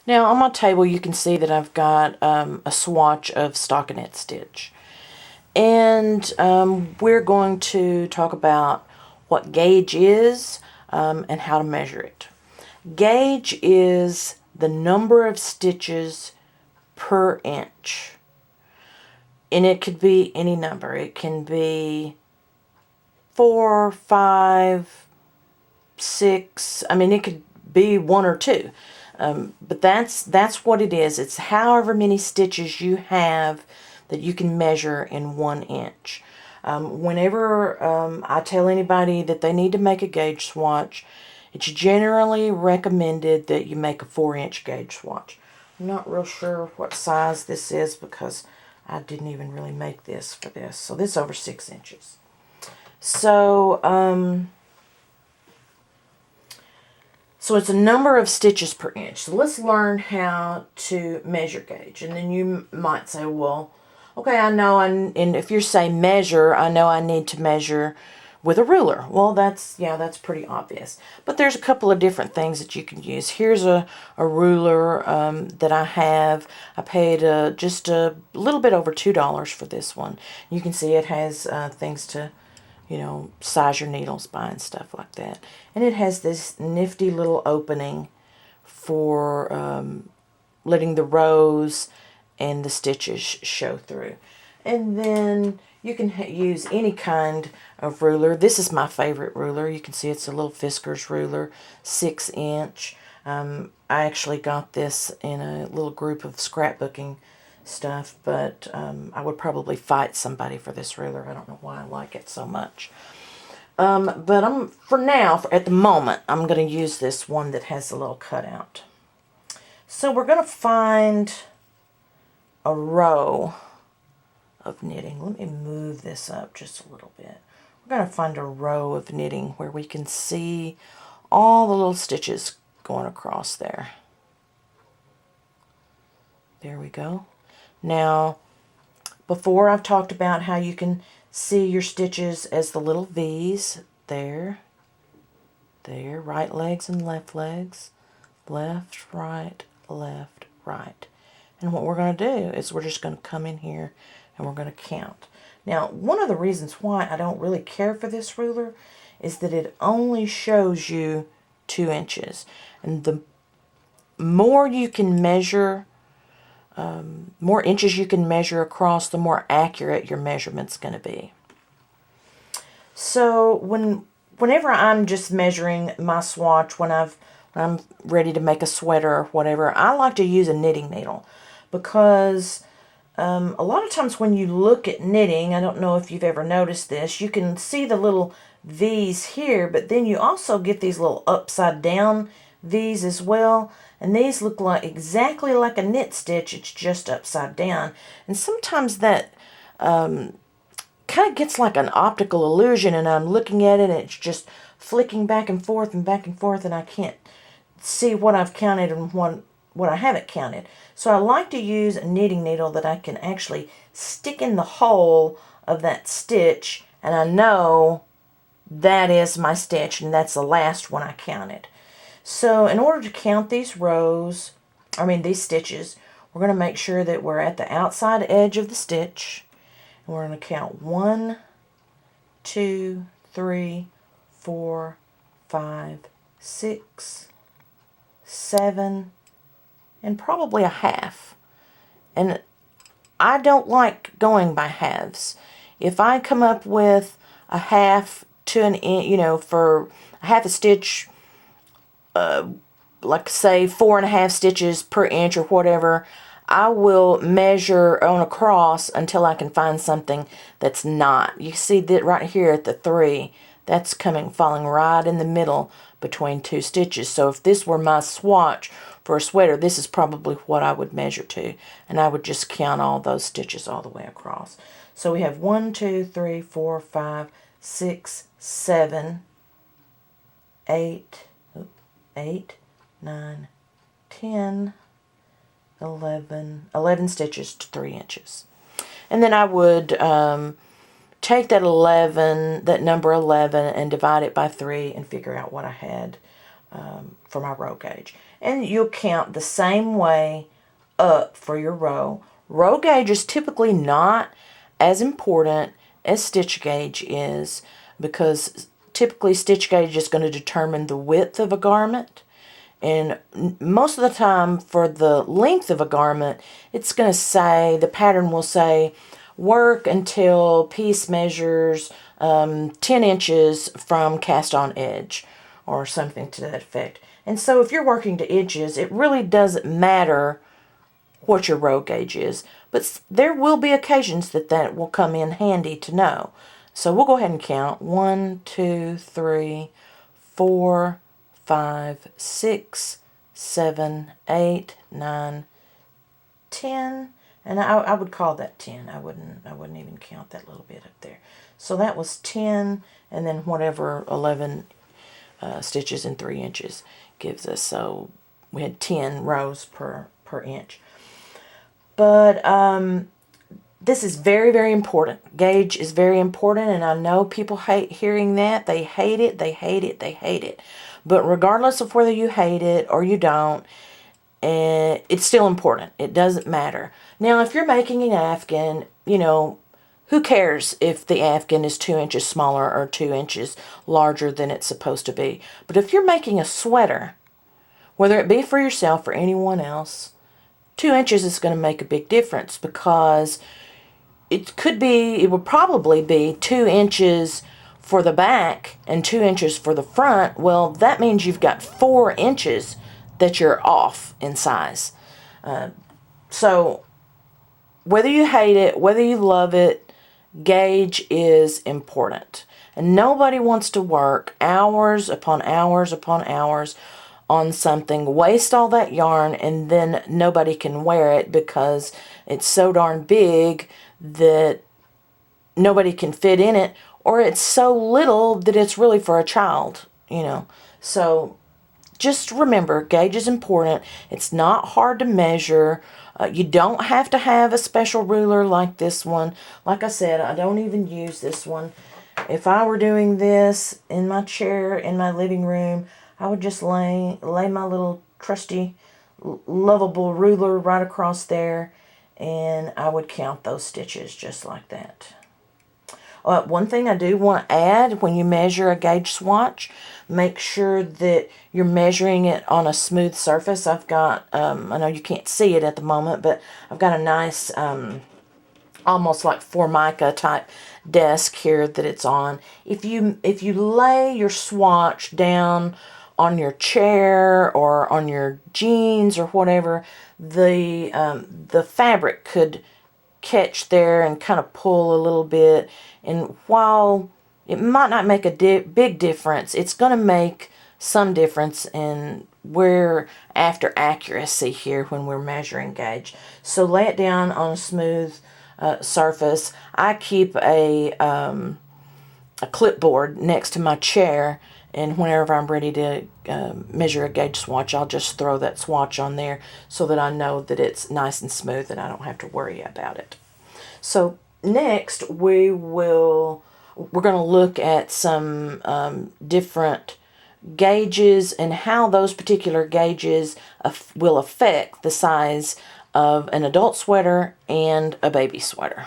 Now on my table you can see that I've got a swatch of stockinette stitch. And we're going to talk about what gauge is and how to measure it. Gauge is the number of stitches per inch. And it could be any number. It can be 4, 5, 6. I mean, it could be 1 or 2. But that's what it is. It's however many stitches you have that you can measure in 1 inch. Whenever I tell anybody that they need to make a gauge swatch, it's generally recommended that you make a 4-inch gauge swatch. I'm not real sure what size this is because I didn't even really make this for this. So this is over 6 inches. So, so it's a number of stitches per inch. So let's learn how to measure gauge. And then you might say, well, okay, I know, and if you're saying measure, I know I need to measure with a ruler. Well, that's pretty obvious. But there's a couple of different things that you can use. Here's a ruler that I have. I paid just a little bit over $2 for this one. You can see it has things to, you know, size your needles by and stuff like that. And it has this nifty little opening for letting the rows and the stitches show through. And then you can use any kind of ruler. This is my favorite ruler. You can see it's a little Fiskars ruler, 6-inch. I actually got this in a little group of scrapbooking stuff, but I would probably fight somebody for this ruler. I don't know why I like it so much. But for now, at the moment, I'm going to use this one that has a little cutout. So we're going to find a row of knitting. Let me move this up just a little bit. We're going to find a row of knitting where we can see all the little stitches going across there. There we go. Now, before I've talked about how you can see your stitches as the little V's. There, right legs and left legs, left, right, left, right. And what we're going to do is we're just going to come in here and we're going to count. Now, one of the reasons why I don't really care for this ruler is that it only shows you 2 inches. And the more you can measure, more inches you can measure across, the more accurate your measurement's going to be. So whenever I'm just measuring my swatch, when I'm ready to make a sweater or whatever, I like to use a knitting needle because a lot of times when you look at knitting, I don't know if you've ever noticed this, you can see the little V's here, but then you also get these little upside down V's as well. And these look like exactly like a knit stitch, it's just upside down. And sometimes that kind of gets like an optical illusion, and I'm looking at it and it's just flicking back and forth, and I can't see what I've counted and what I haven't counted. So I like to use a knitting needle that I can actually stick in the hole of that stitch, and I know that is my stitch, and that's the last one I counted. So in order to count these these stitches, we're going to make sure that we're at the outside edge of the stitch. And we're going to count 1, 2, 3, 4, 5, 6, 7, and probably a half. And I don't like going by halves. If I come up with a half to an inch, you know, for a half a stitch, like say 4.5 stitches per inch or whatever, I will measure on across until I can find something that's not. You see that right here at the 3, that's falling right in the middle between 2 stitches. So if this were my swatch for a sweater, this is probably what I would measure to, and I would just count all those stitches all the way across. So we have 1, 2, 3, 4, 5, 6, 7, 8, 9, 10, 11 stitches to 3 inches. And then I would take that number 11, and divide it by 3 and figure out what I had for my row gauge. And you'll count the same way up for your row. Row gauge is typically not as important as stitch gauge is, because typically stitch gauge is going to determine the width of a garment. And most of the time for the length of a garment, it's going to say, the pattern will say, work until piece measures 10 inches from cast on edge, or something to that effect. And so if you're working to inches, it really doesn't matter what your row gauge is. But there will be occasions that will come in handy to know. So we'll go ahead and count. 1, 2, 3, 4, 5, 6, 7, 8, 9, 10. And I would call that 10. I wouldn't even count that little bit up there. So that was 10, and then whatever 11 stitches in 3 inches gives us. So we had 10 rows per inch. But this is very, very important. Gauge is very important, and I know people hate hearing that. They hate it, they hate it, they hate it. But regardless of whether you hate it or you don't, it's still important. It doesn't matter. Now, if you're making an afghan, who cares if the afghan is 2 inches smaller or 2 inches larger than it's supposed to be? But if you're making a sweater, whether it be for yourself or anyone else, 2 inches is going to make a big difference, because it would probably be 2 inches for the back and 2 inches for the front. Well, that means you've got 4 inches that you're off in size. So whether you hate it, whether you love it, gauge is important. And nobody wants to work hours upon hours upon hours on something, waste all that yarn, and then nobody can wear it because it's so darn big that nobody can fit in it, or it's so little that it's really for a child, So just remember, gauge is important. It's not hard to measure. You don't have to have a special ruler like this one. Like I said, I don't even use this one. If I were doing this in my chair in my living room, I would just lay my little trusty, lovable ruler right across there, and I would count those stitches just like that. One thing I do want to add, when you measure a gauge swatch, make sure that you're measuring it on a smooth surface. I've got, I know you can't see it at the moment, but I've got a nice, almost like Formica type desk here that it's on. If you lay your swatch down on your chair or on your jeans or whatever, the fabric could catch there and kind of pull a little bit. And while it might not make a big difference, it's going to make some difference, and we're after accuracy here when we're measuring gauge. So lay it down on a smooth surface. I keep a clipboard next to my chair, and whenever I'm ready to measure a gauge swatch, I'll just throw that swatch on there so that I know that it's nice and smooth and I don't have to worry about it. So next we're going to look at some different gauges and how those particular gauges will affect the size of an adult sweater and a baby sweater.